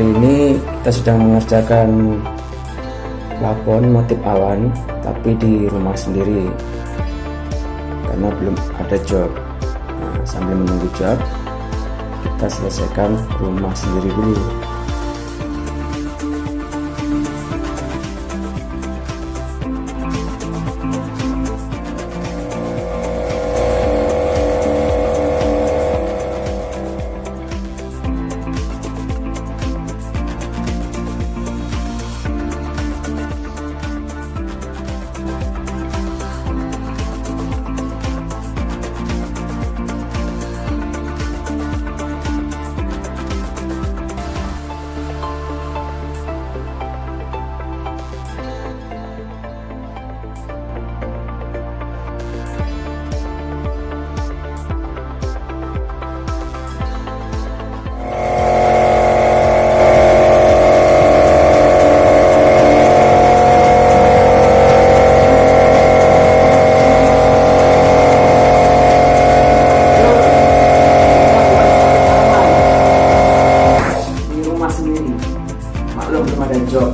hari ini kita sedang mengerjakan plafon motif awan, tapi di rumah sendiri karena belum ada job. Sambil menunggu job, kita selesaikan rumah sendiri dulu. Maklum belum ada job.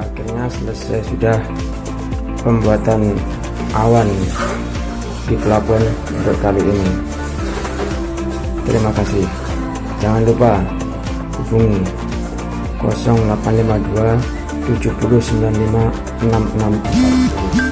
Akhirnya selesai sudah pembuatan awan di plafon untuk kali ini. Terima kasih. Jangan lupa hubungi 0852 70 95 664.